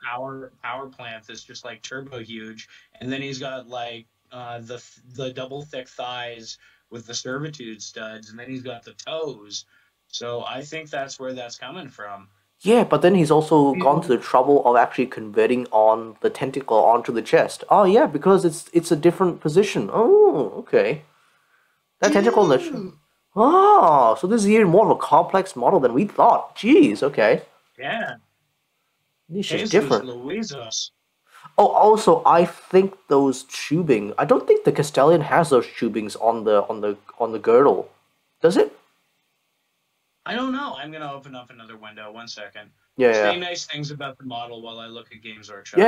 Power plant that's just like turbo huge, and then he's got like the double thick thighs with the servitude studs, and then he's got the toes. So I think that's where that's coming from. Yeah, but then he's also gone to the trouble of actually converting on the tentacle onto the chest. Oh yeah, because it's a different position. Oh, okay. That tentacle. Oh, so this is even more of a complex model than we thought. Jeez, okay. Yeah. It's just different. Louisos. Oh, also, I think those tubing. I don't think the Castellian has those tubings on the girdle. Does it? I don't know. I'm gonna open up another window. 1 second. Yeah. Say nice things about the model while I look at Games Workshop.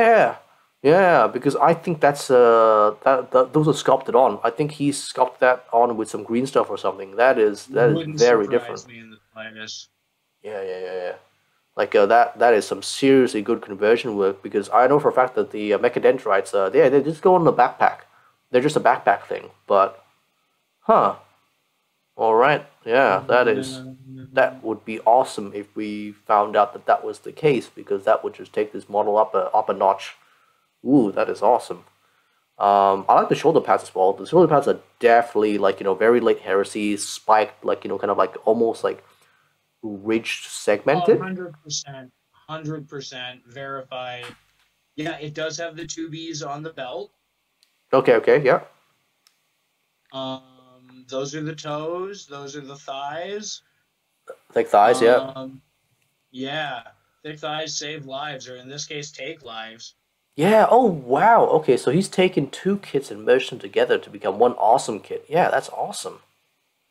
Yeah, because I think that's those are sculpted on. I think he sculpted that on with some green stuff or something. That is very different. Me in the slightest. Yeah. Like that is some seriously good conversion work because I know for a fact that the mechadendrites they just go on the backpack. They're just a backpack thing, but all right, yeah, that would be awesome if we found out that was the case because that would just take this model up a notch. Ooh, that is awesome. I like the shoulder pads as well. The shoulder pads are definitely like very late heresy, spiked, like kind of like almost like ridged, segmented. 100% verified. Yeah, it does have the two B's on the belt. Okay, yeah. Those are the toes. Those are the thighs. Thick thighs, yeah. Yeah, thick thighs save lives, or in this case, take lives. Yeah. Oh wow. Okay, so he's taken two kits and merged them together to become one awesome kit. Yeah, that's awesome.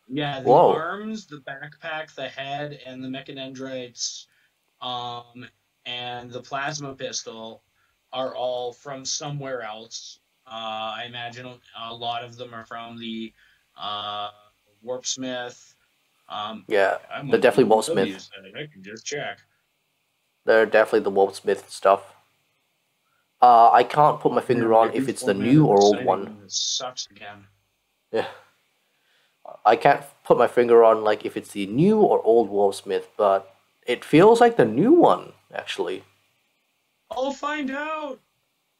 Yeah, the arms, the backpack, the head, and the mechadendrites, and the plasma pistol are all from somewhere else. I imagine a lot of them are from the uh, Warpsmith. Yeah, I they're might definitely even know Wolfsmith. these. I can just check. They're definitely the Wolfsmith stuff. I can't put my Yeah, finger my on if it's the default new of the or old one. sighting sucks again. Yeah, I can't put my finger on like if it's the new or old Wolfsmith, but it feels like the new one actually. I'll find out.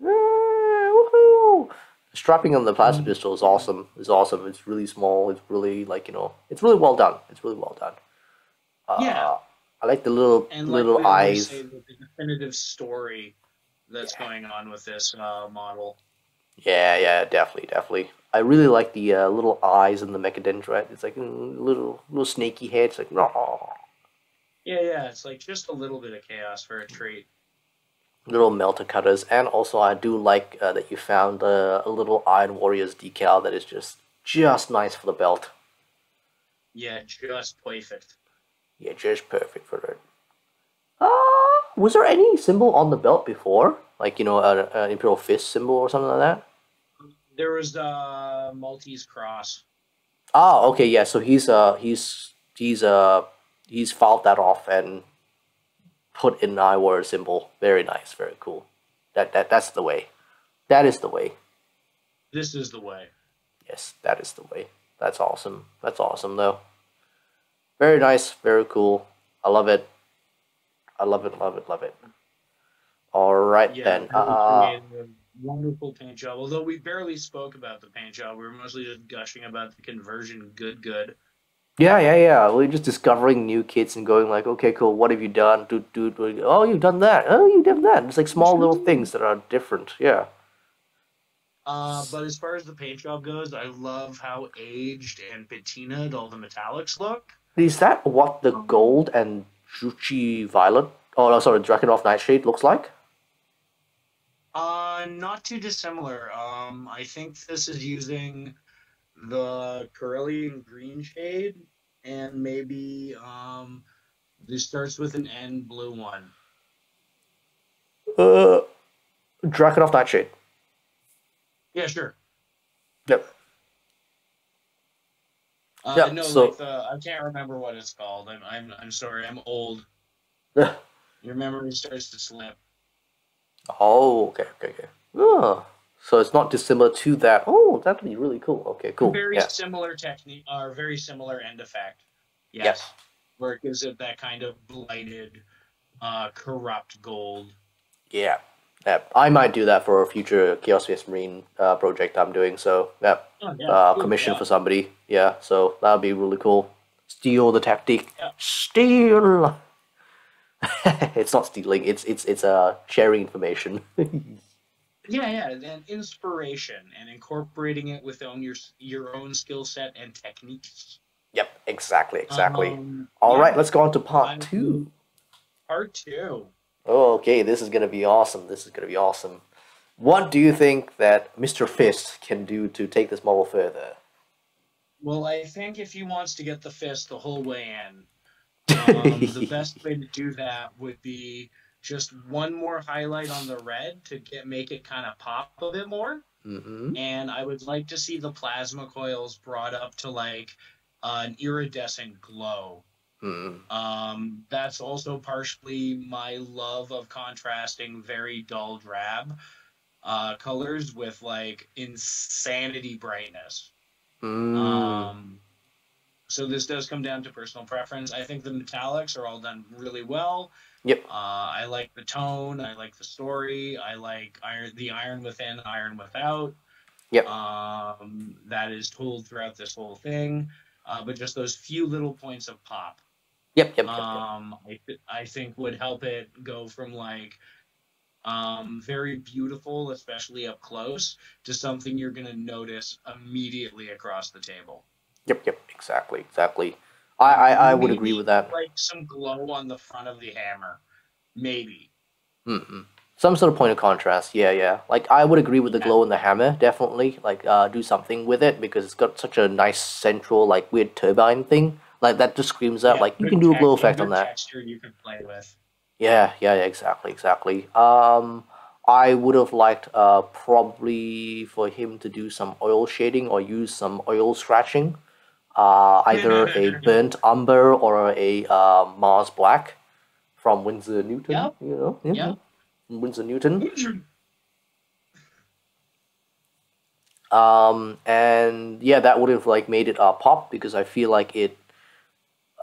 Woohoo! The strapping on the plasma Um, pistol is awesome. It's awesome. It's really small. It's really like it's really well done. It's really well done. yeah, I like the little and like little we always eyes. say, the definitive story that's Yeah, going on with this model. yeah, definitely, definitely. I really like the little eyes in the mechadendrite. It's like little snaky head. It's like no, Yeah, it's like just a little bit of chaos for a trait. little melter cutters, and also I do like that you found a little Iron Warriors decal that is just nice for the belt. Yeah, just perfect. Yeah, just perfect for it. Was there any symbol on the belt before? Like, an Imperial Fist symbol or something like that? There was the Maltese cross. Ah, okay, yeah, so he's filed that off and put in an iWord symbol. Very nice, very cool. That's the way. That is the way. This is the way. Yes, that is the way. That's awesome. That's awesome though. Very nice, very cool. I love it. I love it, love it, love it. Alright Yeah, then. very creative, wonderful paint job. Although we barely spoke about the paint job, we were mostly just gushing about the conversion. Good. Yeah. We're just discovering new kits and going like, okay, cool. What have you done? Oh, you've done that. Oh, you've done that. It's like small little things that are different. Yeah. But as far as the paint job goes, I love how aged and patinaed all the metallics look. Is that what the gold and Juchi Violet? Oh, no, sorry, Drakenhof Nightshade looks like? Not too dissimilar. I think this is using the Corellian green shade, and maybe this starts with an N blue one. Uh, Drakenhof Nightshade. Yeah, sure. Yep. Yep. No, So. like I can't remember what it's called. I'm sorry. I'm old. Your memory starts to slip. Oh, okay. Oh, so it's not dissimilar to that. Oh, that'd be really cool. Okay, cool. Very Yeah. similar technique, or very similar end effect. Yes. Yep. Where it gives it that kind of blighted, corrupt gold. Yeah. Yep. I might do that for a future Chaos Space Marine project I'm doing. So, yep. Oh, yeah. Commission Yeah. for somebody. Yeah. So that'd be really cool. Steal the tactic. Yeah. Steal. It's not stealing. It's sharing information. Yeah, and inspiration and incorporating it within your own skill set and techniques. Yep. Exactly. All Yeah. right. Let's go on to part 2. Part 2. Oh, okay, this is gonna be awesome. What do you think that Mr. Fist can do to take this model further? Well, I think if he wants to get the fist the whole way in, the best way to do that would be just one more highlight on the red to make it kind of pop a bit more. Mm-hmm. And I would like to see the plasma coils brought up to like an iridescent glow. That's also partially my love of contrasting very dull drab colors with like insanity brightness. So this does come down to personal preference. I think the metallics are all done really well. Yep. I like the tone. I like the story. I like the iron within, iron without. Yep. That is told throughout this whole thing. But just those few little points of pop. Yep. I think would help it go from like very beautiful, especially up close, to something you're gonna notice immediately across the table. Yep. Exactly. I would agree with that. Like some glow on the front of the hammer, maybe. Some sort of point of contrast. Yeah. Like I would agree with the glow in the hammer. Definitely. Like do something with it because it's got such a nice central like weird turbine thing. Like that just screams out like you can do a glow effect on that. Texture you can play with. Yeah, exactly. I would have liked probably for him to do some oil shading or use some oil scratching. Either a burnt umber or a Mars Black from Winsor Newton. Yep. You know, yeah, Yep. Winsor Newton. And yeah, that would have like made it pop because I feel like it.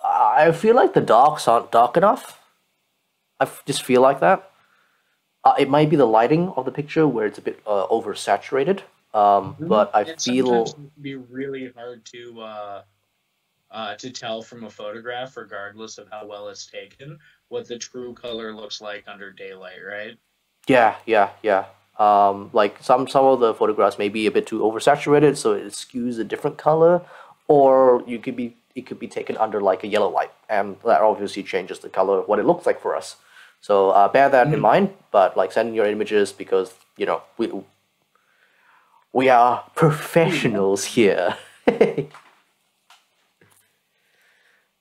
I feel like the darks aren't dark enough. Just feel like that. It might be the lighting of the picture where it's a bit oversaturated. But I And feel sometimes it can be really hard to tell from a photograph, regardless of how well it's taken, what the true color looks like under daylight, right? yeah. Like some of the photographs may be a bit too oversaturated, so it skews a different color, or it could be taken under like a yellow light, and that obviously changes the color what it looks like for us. So bear that in mind. But like send your images because you know we are professionals here. You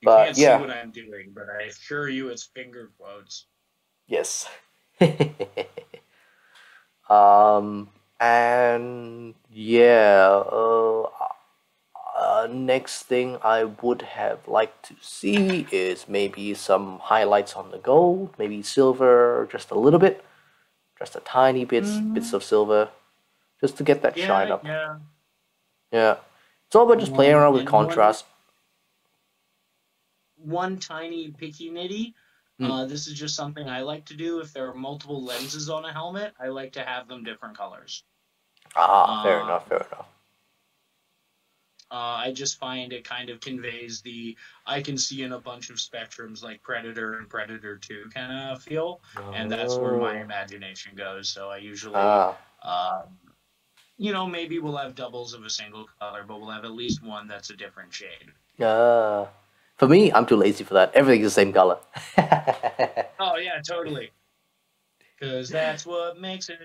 But can't yeah. see what I'm doing, but I assure you it's finger quotes. Yes. And yeah, next thing I would have liked to see is maybe some highlights on the gold, maybe silver, just a little bit, just a tiny bits of silver, just to get that shine up. Yeah. Yeah, it's all about just playing around with And contrast. one tiny picky nitty. This is just something I like to do. If there are multiple lenses on a helmet, I like to have them different colors. Fair enough, fair enough. I just find it kind of conveys the I can see in a bunch of spectrums like Predator and Predator 2 kind of feel, and that's where my imagination goes. So I usually, maybe we'll have doubles of a single color, but we'll have at least one that's a different shade. For me, I'm too lazy for that. Everything's the same color. Oh yeah, totally. Because that's what makes it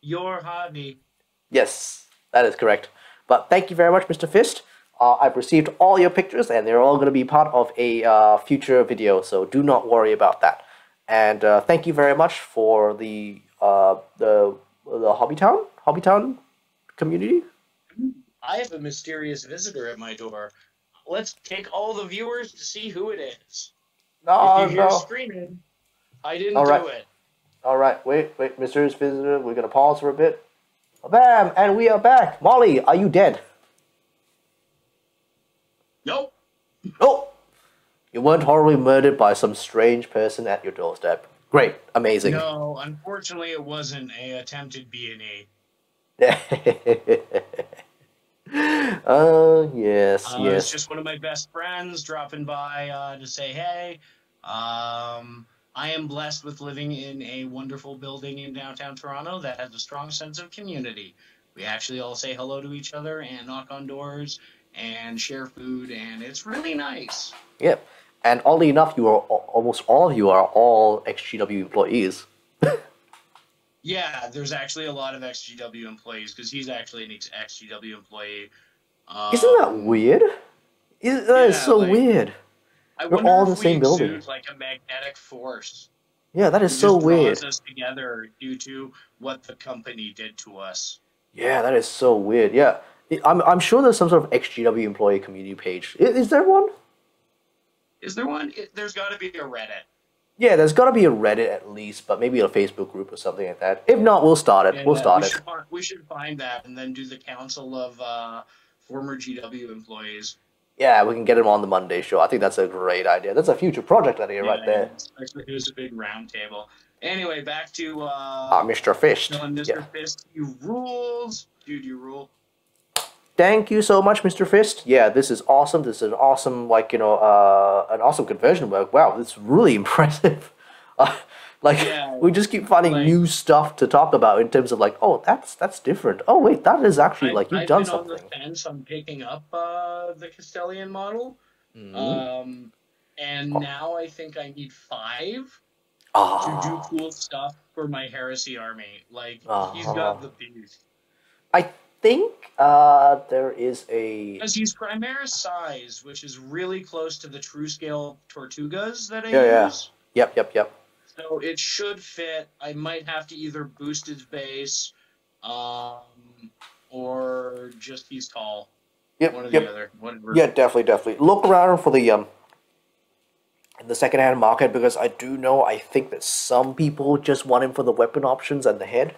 your hobby. Yes, that is correct. But thank you very much, Mr. Fist. I've received all your pictures, and they're all going to be part of a future video, so do not worry about that. And thank you very much for the Hobbytown community. I have a mysterious visitor at my door. Let's take all the viewers to see who it is. If you hear screaming, I didn't do it. All right, wait, mysterious visitor. We're gonna pause for a bit. Bam, and we are back. Molly, are you dead? Nope. Nope. You weren't horribly murdered by some strange person at your doorstep. Great, amazing. No, unfortunately, it wasn't a attempted B&E. Yes. It's just one of my best friends dropping by to say, hey, I am blessed with living in a wonderful building in downtown Toronto that has a strong sense of community. We actually all say hello to each other and knock on doors and share food, and it's really nice. Yep. And oddly enough, almost all of you are all XGW employees. Yeah, there's actually a lot of XGW employees because he's actually an XGW employee. Isn't that weird? That is so weird. We're all in the same building. Exude like a magnetic force. Yeah, that is so weird. Draws us together due to what the company did to us. Yeah, that is so weird. Yeah, I'm sure there's some sort of XGW employee community page. Is there one? Is there one? There's got to be a Reddit. Yeah, there's got to be a Reddit at least, but maybe a Facebook group or something like that. If not, we'll start it. We should find that and then do the council of former GW employees. Yeah, we can get him on the Monday show. I think that's a great idea. That's a future project idea right there. Especially there's a big round table. Anyway, back to Mr. Fist. Mr. Fist, you rules. Dude, you rule. Thank you so much, Mr. Fist. Yeah, this is awesome. This is an awesome, an awesome conversion work. Wow, it's really impressive. We just keep finding new stuff to talk about in terms of oh, that's different. Oh wait, that is actually you've done something. I've been on the fence on picking up the Castellian model, and now I think I need 5 to do cool stuff for my Heresy army. He's got the beast. I think there is a... Because he's Primaris size, which is really close to the true scale Tortugas that I use. Yep. So it should fit. I might have to either boost his base, or just he's tall. Yep, One or yep. the other. Whatever. Yeah, definitely. Look around for the in the second-hand market, because I do know, I think that some people just want him for the weapon options and the head.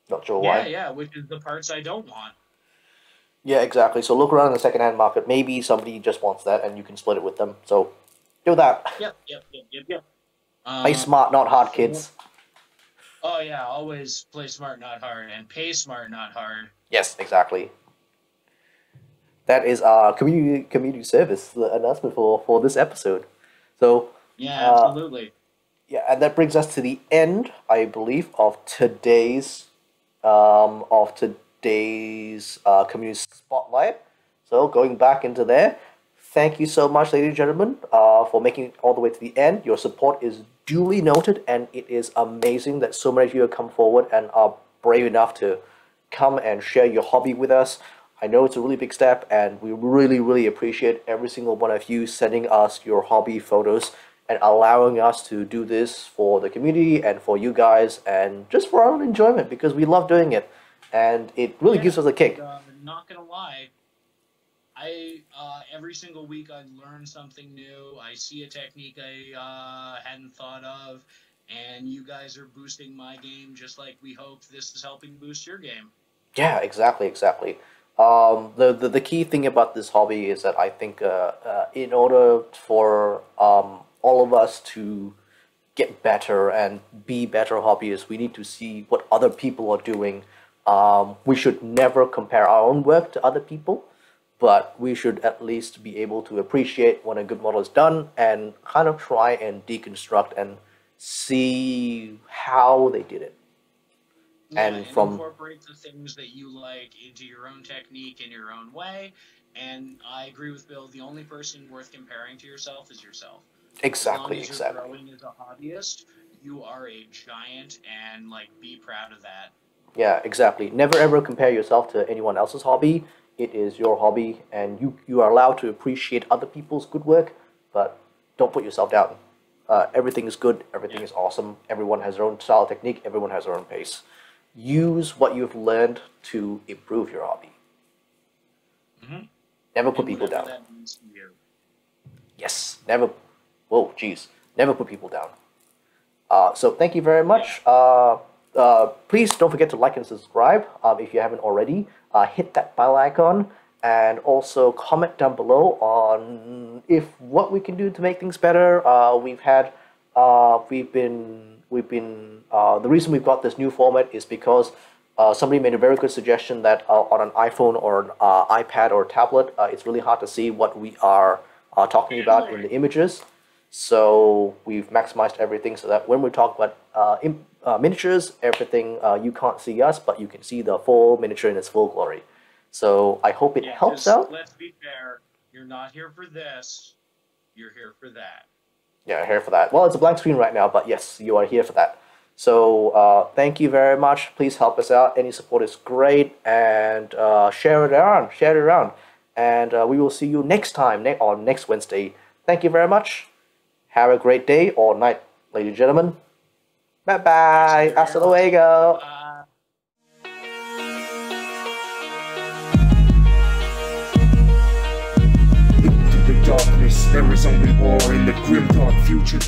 Not sure why. Yeah, which is the parts I don't want. Yeah, exactly. So look around in the second-hand market. Maybe somebody just wants that, and you can split it with them. So do that. Yep. Play smart, not hard, kids. Oh yeah, always play smart, not hard, and pay smart, not hard. Yes, exactly. That is our community service announcement for this episode. So Yeah, absolutely. yeah, and that brings us to the end, I believe, of today's community spotlight. So going back into there, thank you so much, ladies and gentlemen, for making it all the way to the end. Your support is duly noted, and it is amazing that so many of you have come forward and are brave enough to come and share your hobby with us. I know it's a really big step, and we really appreciate every single one of you sending us your hobby photos and allowing us to do this for the community and for you guys, and just for our own enjoyment, because we love doing it, and it really gives us a kick. Not gonna lie, I every single week I learn something new. I see a technique I hadn't thought of, and you guys are boosting my game just like we hope this is helping boost your game. Yeah, exactly. The key thing about this hobby is that I think in order for all of us to get better and be better hobbyists, we need to see what other people are doing. We should never compare our own work to other people, but we should at least be able to appreciate when a good model is done and kind of try and deconstruct and see how they did it. Yeah, and from incorporate the things that you like into your own technique in your own way. And I agree with Bill. The only person worth comparing to yourself is yourself. exactly. As long as you're growing as a hobbyist, you are a giant, and like be proud of that. Yeah, exactly. Never ever compare yourself to anyone else's hobby. It is your hobby, and you are allowed to appreciate other people's good work, but don't put yourself down. Everything is good. Everything is awesome. Everyone has their own style, technique. Everyone has their own pace. Use what you've learned to improve your hobby. Never put people down. That means to you. Yes, never. Whoa, jeez, never put people down. So thank you very much. Please don't forget to like and subscribe if you haven't already. Hit that bell icon, and also comment down below on if what we can do to make things better. The reason we've got this new format is because somebody made a very good suggestion that on an iPhone or an iPad or tablet, it's really hard to see what we are talking about in the images. So we've maximized everything so that when we talk about miniatures, everything, you can't see us, but you can see the full miniature in its full glory. So I hope it helps out. Let's be fair. You're not here for this. You're here for that. Yeah, here for that. Well, it's a blank screen right now, but yes, you are here for that. So thank you very much. Please help us out. Any support is great, and share it around. Share it around, and we will see you next time on next Wednesday. Thank you very much. Have a great day or night, ladies and gentlemen. Bye bye. Hasta luego. Into the darkness, there is only war in the grim dark future.